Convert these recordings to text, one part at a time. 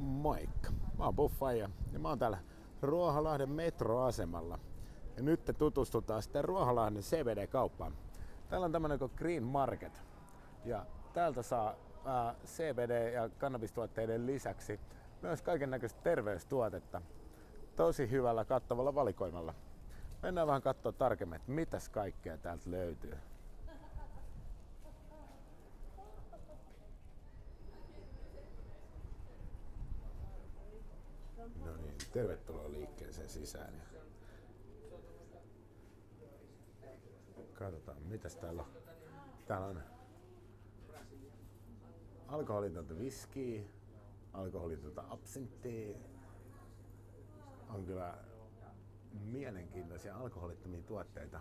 Moikka, mä oon Buffaija ja mä oon täällä Ruoholahden metroasemalla. Ja nyt tutustutaan sitten Ruoholahden CBD-kauppaan. Täällä on tämmönen kuin Green Market. Ja täältä saa CBD- ja kannabistuotteiden lisäksi myös kaiken näköistä terveystuotetta. Tosi hyvällä kattavalla valikoimalla. Mennään vähän katsoa tarkemmin, että mitäs kaikkea täältä löytyy. No niin, tervetuloa liikkeeseen sisään. Katsotaan, mitäs täällä on. Täällä on alkoholitonta viskiä, alkoholitonta absinttia. On kyllä mielenkiintoisia alkoholittomia tuotteita.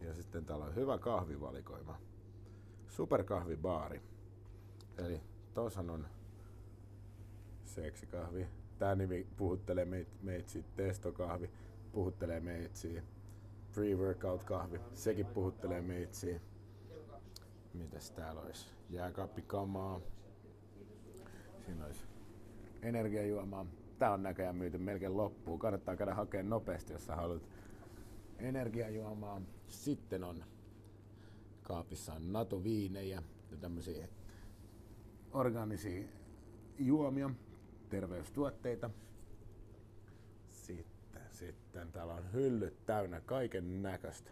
Ja sitten täällä on hyvä kahvivalikoima. Superkahvibaari. Eli tossahan on seksikahvi. Tää nimi puhuttelee meitsiä. Testokahvi puhuttelee meitsiä. Pre-workout kahvi, sekin puhuttelee meitsiä. Mitäs täällä olisi? Jääkaappikamaa. Siinä olisi energiajuomaa. Tää on näköjään myyty melkein loppuun. Kannattaa käydä hakemaan nopeasti, jos sä haluat energiajuomaa. Sitten on kaapissa on NATO-viinejä ja tämmöisiä orgaanisia juomia, terveystuotteita. Sitten täällä on hyllyt täynnä kaiken näköistä.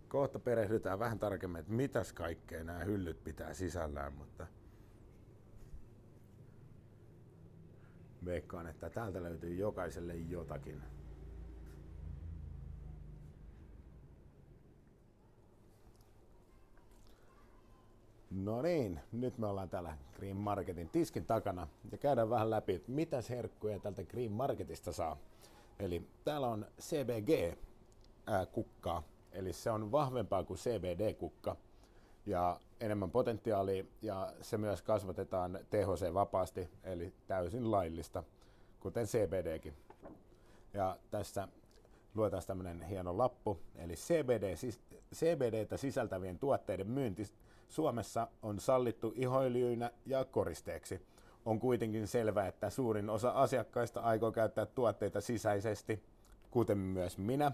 Kohta perehdytään vähän tarkemmin, että mitäs kaikkea nämä hyllyt pitää sisällään, mutta veikkaan, että täältä löytyy jokaiselle jotakin. No niin, nyt me ollaan täällä Green Marketin tiskin takana ja käydään vähän läpi, että mitäs herkkuja tältä Green Marketista saa. Eli täällä on CBG-kukkaa, eli se on vahvempaa kuin CBD-kukka ja enemmän potentiaalia ja se myös kasvatetaan THC-vapaasti, eli täysin laillista, kuten CBDkin. Ja tässä luetaan tämmönen hieno lappu, eli CBDtä sisältävien tuotteiden myynti Suomessa on sallittu ihoöljyinä ja koristeeksi. On kuitenkin selvää, että suurin osa asiakkaista aikoo käyttää tuotteita sisäisesti, kuten myös minä.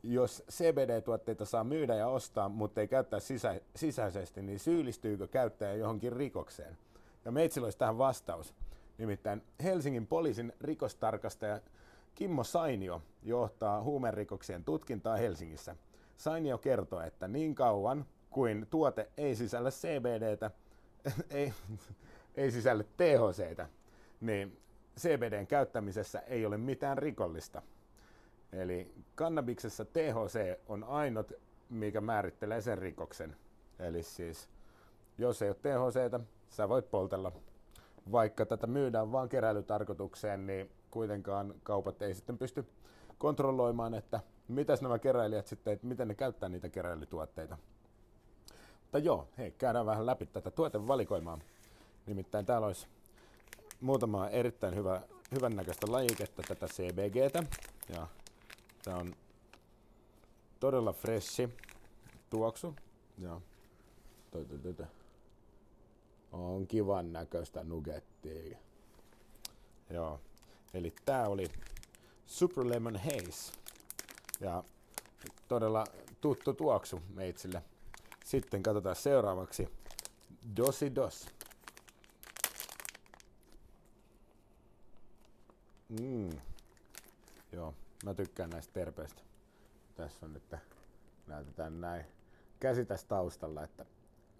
Jos CBD-tuotteita saa myydä ja ostaa, mutta ei käyttää sisäisesti, niin syyllistyykö käyttäjä johonkin rikokseen? Ja meitsillä olisi tähän vastaus. Nimittäin Helsingin poliisin rikostarkastaja Kimmo Sainio johtaa huumerikoksien tutkintaa Helsingissä. Sainio kertoo, että niin kauan kuin tuote ei sisällä CBDtä, ei sisällä THCtä, niin CBDn käyttämisessä ei ole mitään rikollista. Eli kannabiksessa THC on ainut, mikä määrittelee sen rikoksen. Eli siis, jos ei ole THCtä, sä voit poltella. Vaikka tätä myydään vaan keräilytarkoitukseen, niin kuitenkaan kaupat ei sitten pysty kontrolloimaan, että mitäs nämä keräilijät sitten, että miten ne käyttää niitä keräilytuotteita. Mutta joo, hei, käydään vähän läpi tätä tuotevalikoimaa. Nimittäin täällä olisi muutama erittäin hyvän näköistä lajiketta tätä CBGtä. Ja tää on todella freshi tuoksu. Ja on kivan näköistä nuggettia. Joo, eli tää oli Super Lemon Haze. Ja todella tuttu tuoksu meitsille. Sitten katsotaan seuraavaksi Dosi Dos. Joo, mä tykkään näistä terpeistä. Tässä on nyt, näytetään näin. Käsi tässä taustalla, että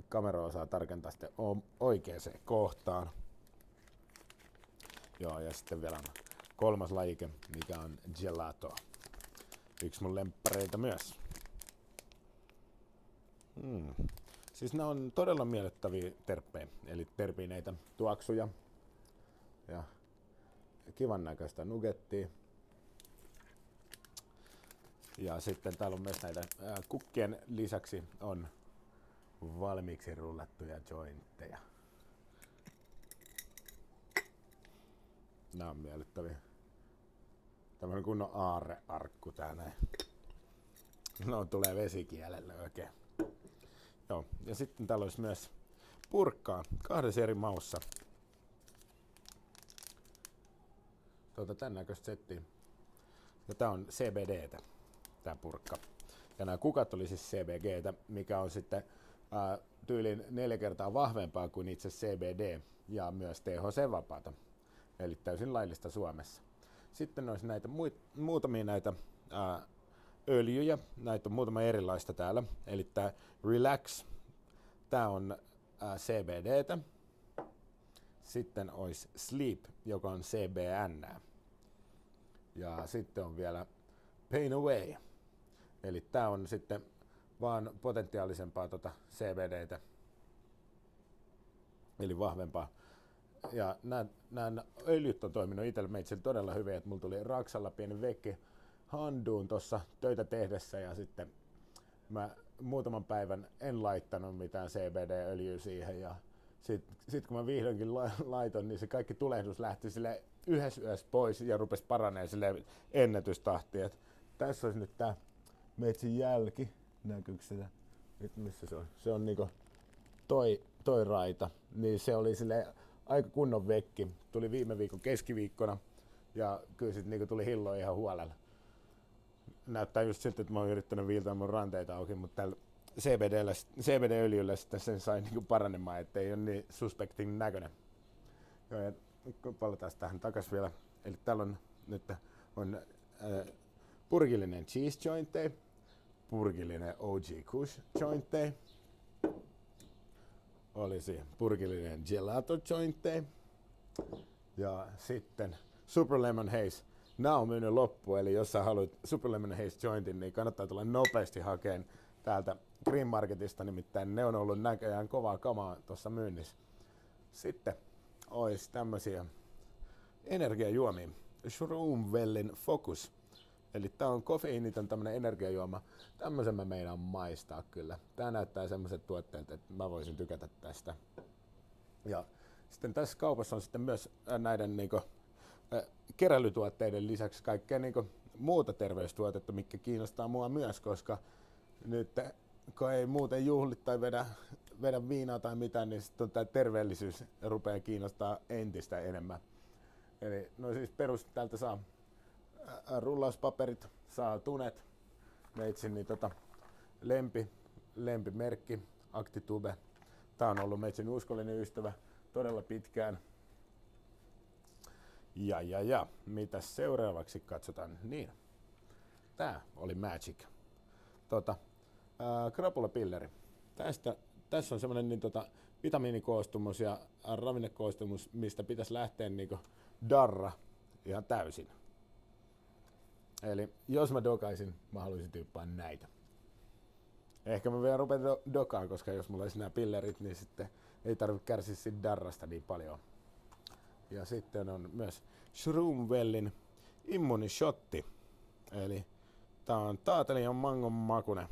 kamera osaa tarkentaa sitten oikeaan kohtaan. Joo, ja sitten vielä on kolmas lajike, mikä on Gelato. Yksi mun lemppareita myös. Siis nämä on todella miellyttäviä terppejä, eli terpineitä tuoksuja ja kivan näköistä nuggettia. Ja sitten täällä on myös näitä kukkien lisäksi on valmiiksi rullattuja jointteja. Nämä on miellyttäviä. Tämmönen kunnon aarrearkku tää näin. No, tulee vesikielelle oikein. Joo, ja sitten täällä olisi myös purkkaa 2 eri maussa. Tän näköistä settiä. Ja tää on CBDtä, tää purkka. Ja nämä kukat oli siis CBGtä, mikä on sitten tyylin 4 kertaa vahvempaa kuin itse CBD ja myös THC-vapaata. Eli täysin laillista Suomessa. Sitten olisi näitä muutamia näitä öljyjä. Näitä on muutama erilaista täällä. Eli tää Relax, tää on CBDtä. Sitten olisi Sleep, joka on CBN. Ja sitten on vielä Pain Away. Eli tää on sitten vaan potentiaalisempaa CBDtä. Eli vahvempaa. Ja nämä öljyt on toiminut itsellä meitsellä todella hyvin, että mulla tuli Raksalla pieni vekki handuun tuossa töitä tehdessä ja sitten mä muutaman päivän en laittanut mitään CBD-öljyä siihen ja sit kun mä vihdoinkin laitoin, niin se kaikki tulehdus lähti sille yhdessä yössä pois ja rupesi paranee sille ennätystahtiin. Tässä olisi nyt tää meitsin jälki, näkyykö sitä? Missä se on? Se on niinku toi raita, niin se oli sille aika kunnon vekki. Tuli viime viikon keskiviikkona ja kyllä sit niinku tuli hilloa ihan huolella. Näyttää just siltä, että mä oon yrittänyt viiltää mun ranteita auki, mutta tällä CBD-öljyllä sitten sen sai niinku paranemaan, ettei ole niin suspektin näköinen. Joo, ja palataan tähän takas vielä. Eli täällä on nyt purkillinen cheese jointteja, purkillinen OG Kush jointteja, olisi purkillinen gelato jointteja ja sitten Super Lemon Haze. Nämä on myynyt loppuun, eli jos sä haluat Super Lemon Haze jointin, niin kannattaa tulla nopeasti hakeen täältä Green Marketista, nimittäin ne on ollut näköjään kovaa kamaa tuossa myynnissä. Sitten olisi tämmösiä energiajuomia. Shroomwellin Focus. Eli tää on kofeiiniton tämmönen energiajuoma. Tämmösen mä meinaan maistaa kyllä. Tää näyttää semmoset tuotteet, että mä voisin tykätä tästä. Ja sitten tässä kaupassa on sitten myös näiden niinku keräilytuotteiden lisäksi kaikkea niinku muuta terveystuotetta, mikä kiinnostaa mua myös, koska nyt kun ei muuten juhlit tai vedä viinaa tai mitään, niin sitten tää terveellisyys rupeaa kiinnostaa entistä enemmän. Eli no siis täältä saa rullauspaperit, saa tunet, meitsin niin lempimerkki, Actitube. Tää on ollut meitsin uskollinen ystävä todella pitkään. Ja, mitäs seuraavaksi katsotaan? Niin, tää oli Magic. Krapulapilleri. Tässä on semmonen niin vitamiinikoostumus ja ravinnekoostumus, mistä pitäisi lähteä niinku darra ihan täysin. Eli jos mä dokaisin, mä haluaisin tyyppää näitä. Ehkä mä vielä rupean dokaan, koska jos mulla olisi nämä pillerit, niin sitten ei tarvitse kärsiä siitä darrasta niin paljon. Ja sitten on myös Shroomwellin immunishotti. Eli tää on taatelijan mangon makune.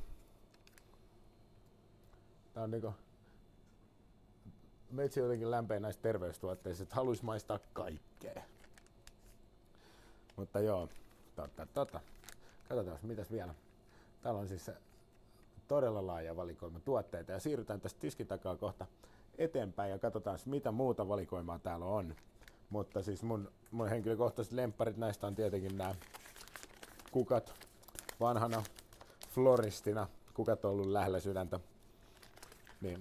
Tää on niinku meitsi jotenkin lämpeä näistä terveystuotteista, että haluais maistaa kaikkea. Mutta joo, katsotaan mitäs vielä. Täällä on siis todella laaja valikoima tuotteita ja siirrytään tästä tiskin takaa kohta eteenpäin ja katsotaan mitä muuta valikoimaa täällä on. Mutta siis mun henkilökohtaiset lempparit näistä on tietenkin nämä kukat vanhana floristina. Kukat on ollut lähellä sydäntä. Niin.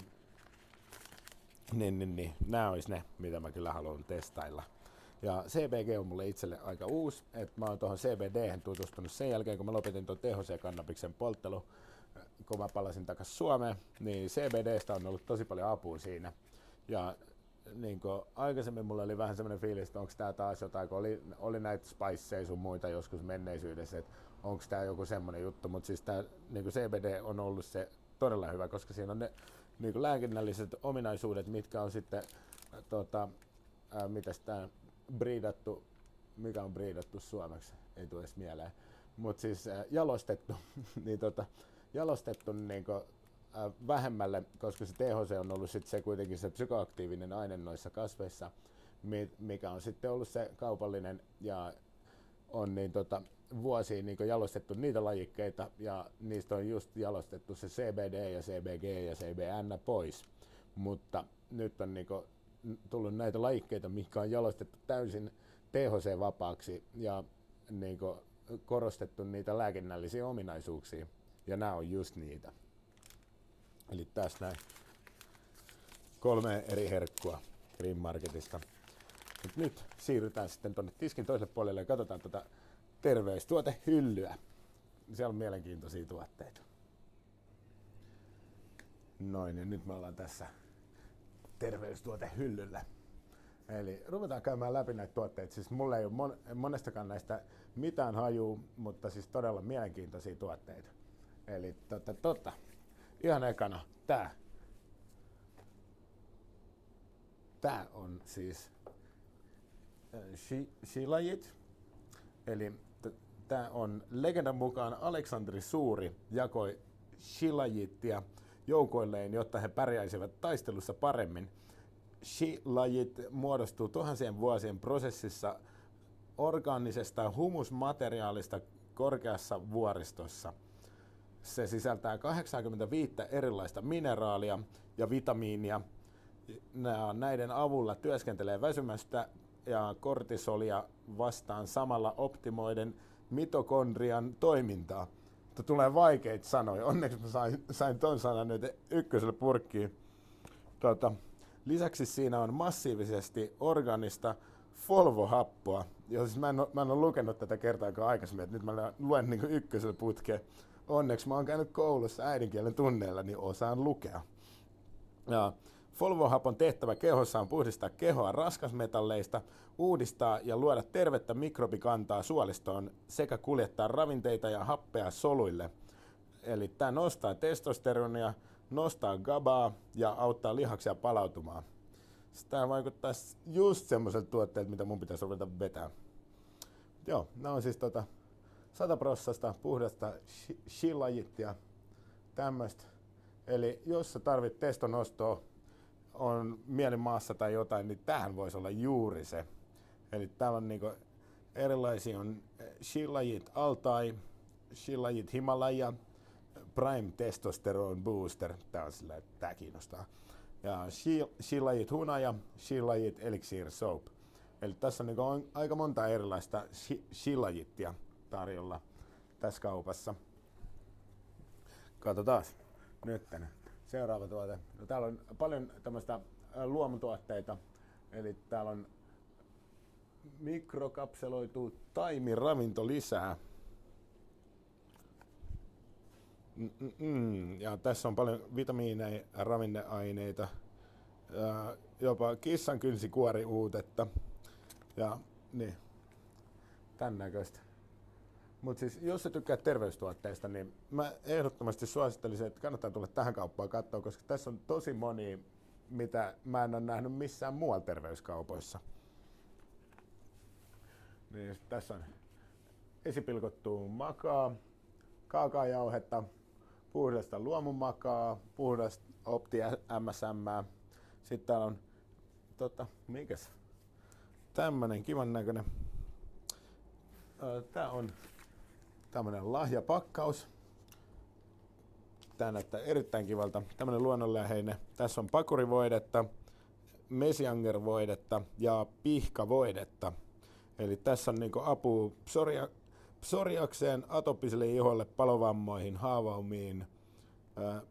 Nämä olisi ne, mitä mä kyllä haluan testailla. Ja CBG on mulle itselle aika uusi, että mä oon tuohon CBD:hen tutustunut sen jälkeen, kun mä lopetin tuon THC-kannabiksen polttelu, kun mä palasin takas Suomeen, niin CBD:stä on ollut tosi paljon apua siinä. Ja niin kuin aikaisemmin mulla oli vähän semmoinen fiilis, että onko tää taas jotain, kun oli näitä spiceja sun muita joskus menneisyydessä, että onko tää joku semmoinen juttu, mutta siis tää niin kuin CBD on ollut se todella hyvä, koska siinä on ne niin kuin lääkinnälliset ominaisuudet, mitkä on sitten mitäs tää briidattu, mikä on briidattu suomeksi, ei tule edes mieleen, mutta siis jalostettu, niin jalostettu niin kuin, vähemmälle, koska se THC on ollut sit se kuitenkin se psykoaktiivinen aine noissa kasveissa, mikä on sitten ollut se kaupallinen ja on niin vuosiin niin jalostettu niitä lajikkeita ja niistä on just jalostettu se CBD ja CBG ja CBN pois. Mutta nyt on niin tullut näitä lajikkeita, mitkä on jalostettu täysin THC-vapaaksi ja niin korostettu niitä lääkinnällisiä ominaisuuksia. Ja nämä on just niitä. Eli tässä näin 3 eri herkkua Green Marketista. Mut nyt siirrytään sitten tuonne tiskin toiselle puolelle ja katsotaan tätä terveystuotehyllyä. Siellä on mielenkiintoisia tuotteita. Noin, ja nyt me ollaan tässä terveystuotehyllyllä. Eli ruvetaan käymään läpi näitä tuotteita. Siis mulla ei ole monestakaan näistä mitään hajua, mutta siis todella mielenkiintoisia tuotteita. Eli ihan ekana tää. Tää on siis Shilajit. Eli tää on legendan mukaan Aleksanteri Suuri jakoi Shilajittia joukoilleen, jotta he pärjäisivät taistelussa paremmin. Shilajit muodostuu tuhansien vuosien prosessissa orgaanisesta humusmateriaalista korkeassa vuoristossa. Se sisältää 85 erilaista mineraalia ja vitamiinia. Näiden avulla työskentelee väsymästä ja kortisolia vastaan samalla optimoiden mitokondrian toimintaa. Tulee vaikeita sanoja. Onneksi mä sain ton sanan nyt ykköselle purkkiin. Lisäksi siinä on massiivisesti organista folvohappoa. Ja siis mä en ole lukenut tätä kertaakaan aikaisemmin, että nyt mä luen niin ykköselle putkeen. Onneksi mä oon käynyt koulussa äidinkielen tunneilla, niin osaan lukea. Ja folvohapon tehtävä kehossa on puhdistaa kehoa raskasmetalleista, uudistaa ja luoda tervettä mikrobikantaa suolistoon sekä kuljettaa ravinteita ja happea soluille. Eli tämä nostaa testosteronia, nostaa GABaa ja auttaa lihaksia palautumaan. Tämä vaikuttaa just semmoiselta tuotteelta, mitä mun pitäisi ruveta vetää. Joo, nämä on siis 100% puhdasta shilajittia, tämmöistä. Eli jos sä tarvit testonostoa, on mielen maassa tai jotain, niin tämähän voisi olla juuri se. Eli täällä on niinku erilaisia, on Shilajit Altai, Shilajit Himalaya, Prime Testosterone Booster, tää on sillä, että tää kiinnostaa. Ja Shilajit Hunaja, Shilajit Elixir Soap. Eli tässä on niinku aika monta erilaista shilajittia tarjolla tässä kaupassa. Katsotaan nyt seuraava tuote. No, täällä on paljon tämmöistä luomutuotteita. Eli täällä on mikrokapseloitu taimiravinto lisää. Ja tässä on paljon vitamiineja, ravinneaineita, jopa kissankynsikuoriuutetta ja niin, tän näköistä. Mutta siis, jos sä tykkäät terveystuotteista, niin mä ehdottomasti suosittelisin, että kannattaa tulla tähän kauppaan katsoa, koska tässä on tosi moni, mitä mä en ole nähnyt missään muualla terveyskaupoissa. Niin, tässä on esipilkottua makaa, kaakaojauhetta, puhdasta luomumakaa, puhdasta Opti MSM. Sitten täällä on, mikäs? Tämmönen kivan näköinen. Tää on tämmönen lahjapakkaus. Tää näyttää erittäin kivalta. Tämmönen luonnonläheinen. Tässä on pakurivoidetta, mesiangervoidetta ja pihkavoidetta. Eli tässä on niinku apua psoriakseen, atopiselle iholle, palovammoihin, haavaumiin,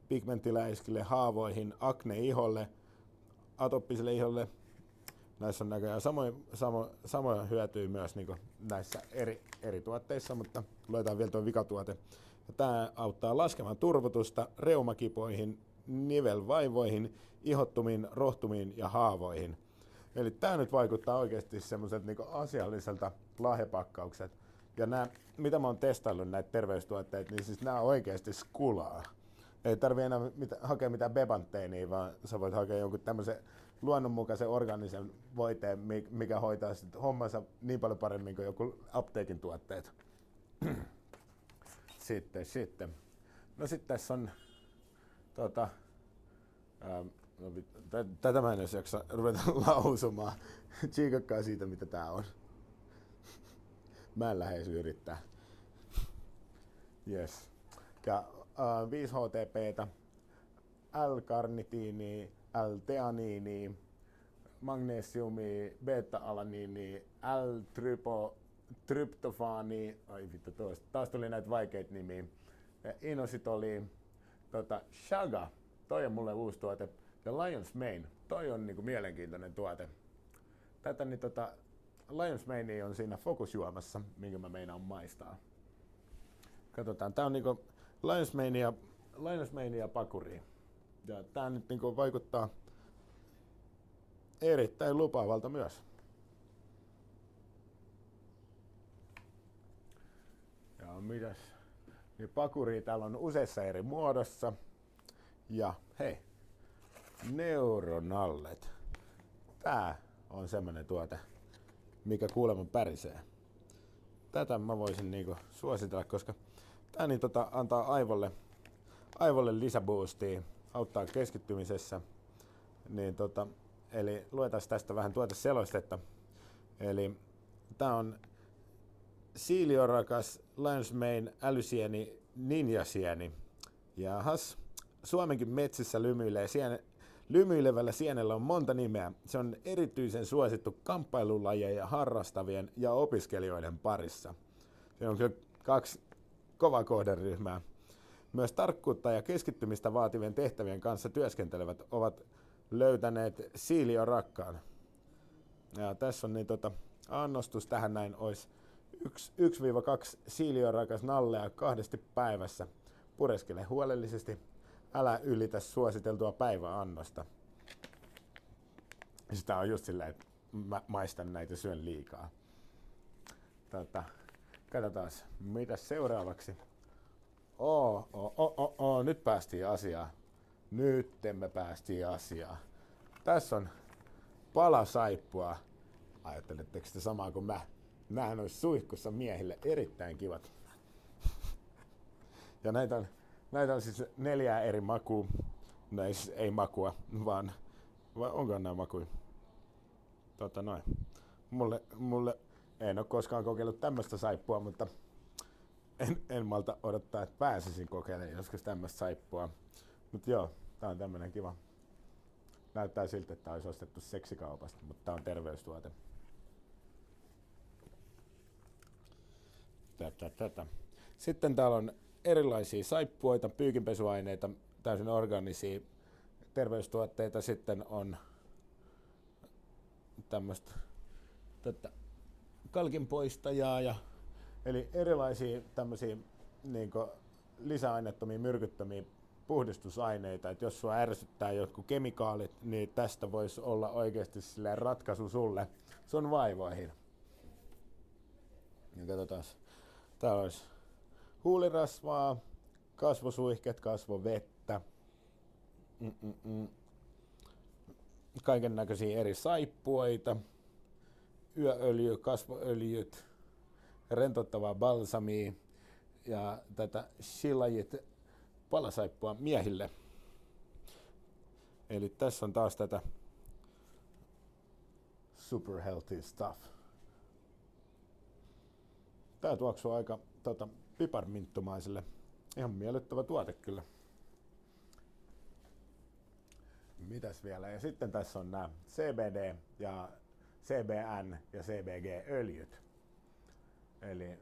pigmenttiläiskille, haavoihin, akne-iholle, atopiselle iholle. Näissä on näköjään samoja hyötyjä myös niin näissä eri tuotteissa, mutta luetaan vielä tuo vikatuote. Tämä auttaa laskemaan turvotusta reumakipoihin, nivelvaivoihin, ihottumiin, rohtumiin ja haavoihin. Eli tämä nyt vaikuttaa oikeasti semmoiselta niin asialliselta lahjapakkaukset. Ja nämä, mitä mä oon testaillut näitä terveystuotteita, niin siis nämä oikeasti skulaa. Ei tarvitse enää hakea mitään bebantteenia, vaan sä voit hakea jonkun tämmöisen luonnonmukaisen organisen voiteen, mikä hoitaa sit hommansa niin paljon paremmin kuin joku apteekin tuotteet. Sitten. No sitten tässä on tätä mä en edes jaksa ruveta lausumaan. Tsiikakkaa siitä, mitä tää on. Mä en lähde edes yrittää. Yes. Ja 5-HTP:tä, L-karnitiini, L-teaniini, magnesiumi, beta-alaniini, L-tryptofaani, ai vittu taas tuli näitä vaikeita nimiä, inositoli, Shaga, toi on mulle uusi tuote, ja Lion's Mane, toi on niinku mielenkiintoinen tuote. Tätä niin Lion's Mane on siinä fokusjuomassa, minkä mä meinaan maistaa. Katsotaan, tää on niinku Lion's Mane ja pakuri. Ja tää nyt niinku vaikuttaa erittäin lupaavalta myös. Ja mitäs? Niin pakuria täällä on useissa eri muodossa. Ja hei, Neuronallet. Tää on semmonen tuote, mikä kuulemma pärisee. Tätä mä voisin niinku suositella, koska tää niin antaa aivolle lisäboostia, auttaa keskittymisessä. Niin eli luetaan tästä vähän tuoteselostetta. Eli tää on siiliorakas Lion's Mane älysieni ninjasieni. Jahas, Suomenkin metsissä lymyilevällä sienellä on monta nimeä. Se on erityisen suosittu kamppailulajeja harrastavien ja opiskelijoiden parissa. Se on kyllä 2 kovaa kohderyhmää. Myös tarkkuutta ja keskittymistä vaativien tehtävien kanssa työskentelevät ovat löytäneet siiliorakkaan. Ja tässä on niin annostus tähän näin olisi 1-2 siiliorakas nallea 2 päivässä. Pureskele huolellisesti. Älä ylitä suositeltua päiväannosta. Sitä on just silleen, että mä maistan näitä, syön liikaa. Katsotaan, mitä seuraavaksi. Nyt päästiin asiaan. Nyt me päästiin asiaan. Tässä on pala saippua. Ajatteletteko te samaa kuin mä? Nämähän olisi suihkussa miehille erittäin kivat. Ja näitä on siis 4 eri makua. Näissä ei makua, vaan onko nämä makuja? Noin. Mulle en ole koskaan kokeillut tämmöistä saippua, mutta en malta odottaa, että pääsisin kokeilemaan joskus tämmöistä saippua. Mutta joo, tää on tämmönen kiva. Näyttää siltä, että tää olisi ostettu seksikaupasta, mutta tää on terveystuote. Sitten täällä on erilaisia saippuoita, pyykinpesuaineita, täysin orgaanisia terveystuotteita. Sitten on tämmöistä kalkinpoistajaa, eli erilaisia tämmöisiä niinku lisäaineettomia, myrkyttömiä puhdistusaineita. Et jos sua ärsyttää jotkut kemikaalit, niin tästä voisi olla oikeasti ratkaisu sulle sun vaivoihin. Ja katsotaan. Täällä olisi huulirasvaa, kasvosuihket, kasvovettä, kaiken näköisiä eri saippuoita, yööljy, kasvoöljyt, rentouttavaa balsamia ja tätä Shilajit palasaippua miehille. Eli tässä on taas tätä super healthy stuff. Tää tuoksuu aika piparminttumaiselle. Ihan miellyttävä tuote kyllä. Mitäs vielä? Ja sitten tässä on nämä CBD ja CBN ja CBG-öljyt. Eli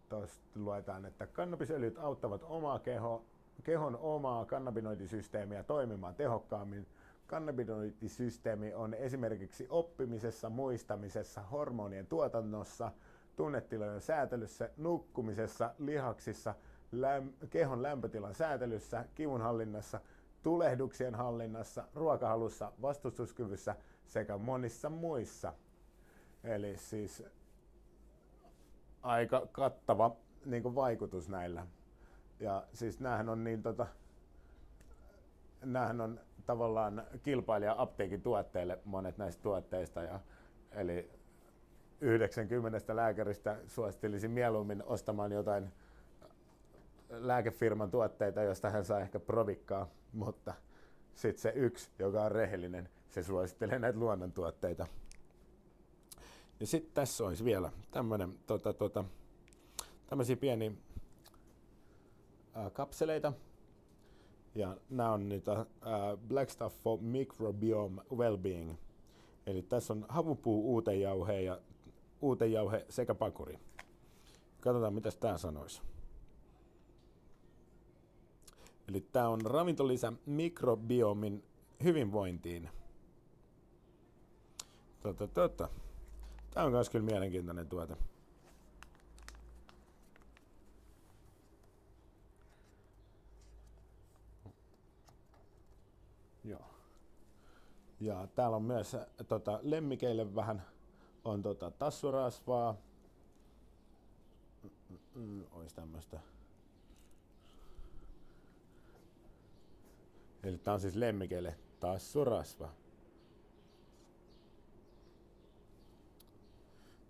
tuosta luetaan, että kannabisöljyt auttavat kehon omaa kannabinoidisysteemiä toimimaan tehokkaammin. Kannabinoidisysteemi on esimerkiksi oppimisessa, muistamisessa, hormonien tuotannossa, tunnetilojen säätelyssä, nukkumisessa, lihaksissa, kehon lämpötilan säätelyssä, kivunhallinnassa, tulehduksien hallinnassa, ruokahalussa, vastustuskyvyssä sekä monissa muissa. Eli siis aika kattava niin kuin vaikutus näillä. Ja siis näähän on näähän on tavallaan kilpailija apteekin tuotteille monet näistä tuotteista. Eli 90 lääkäristä suosittelisin mieluummin ostamaan jotain lääkefirman tuotteita, josta hän saa ehkä provikkaa, mutta sitten se yksi, joka on rehellinen, se suosittelee näitä luonnontuotteita. Ja sitten tässä olisi vielä tämmöisiä kapseleita. Ja nämä on niitä Black Stuff for Microbiome Wellbeing. Eli tässä on havupuu, uutejauhe sekä pakuri. Katsotaan, mitä tämä sanoisi. Eli tämä on ravintolisä mikrobiomin hyvinvointiin. Tämä on myös kyllä mielenkiintoinen tuote. Joo. Ja täällä on myös lemmikeille vähän on tassurasvaa. Ois tämmöstä. Eli tää on siis lemmikeille tassurasva.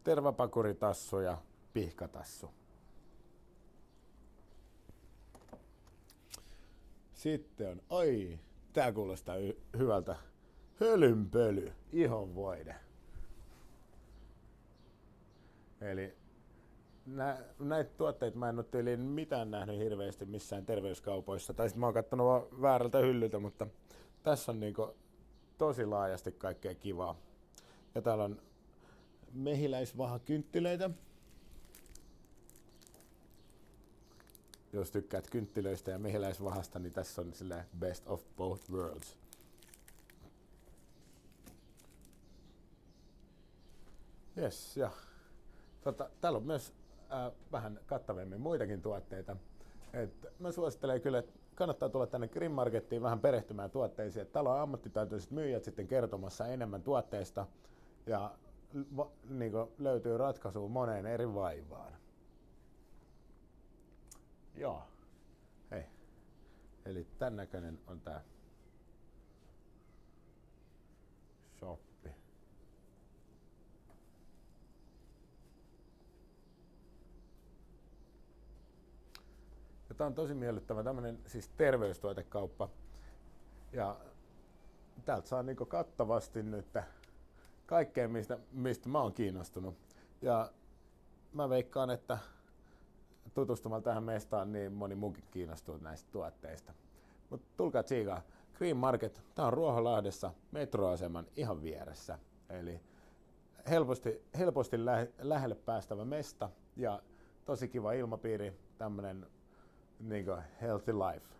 Tervapakuritassu ja pihkatassu. Sitten on, tää kuulostaa hyvältä. Hölynpöly, ihonvoide. Eli näitä tuotteita mä en ole tyyliin mitään nähnyt hirveästi missään terveyskaupoissa. Tai sit mä oon kattonut vaan väärältä hyllyltä, mutta tässä on niinku tosi laajasti kaikkea kivaa. Ja täällä on mehiläisvahakynttilöitä. Jos tykkäät kynttilöistä ja mehiläisvahasta, niin tässä on silleen best of both worlds. Yes, ja täällä on myös vähän kattavemmin muitakin tuotteita. Mä suosittelen kyllä, että kannattaa tulla tänne Green Markettiin vähän perehtymään tuotteisiin. Täällä on ammattitaitoiset myyjät sitten kertomassa enemmän tuotteista ja niin löytyy ratkaisu moneen eri vaivaan. Joo. Hei. Eli tän näköinen on tää shoppi. Ja tää on tosi miellyttävä tämmönen siis terveystuotekauppa. Ja täältä saa niinku kattavasti nyt kaikkea mistä mä oon kiinnostunut. Ja mä veikkaan, että tutustumalla tähän mestaan niin moni muukin kiinnostuu näistä tuotteista. Mut tulkaa tsiikaa. Green Market, tää on Ruoholahdessa metroaseman ihan vieressä. Eli helposti lähelle päästävä mesta ja tosi kiva ilmapiiri, tämmönen niinku healthy life.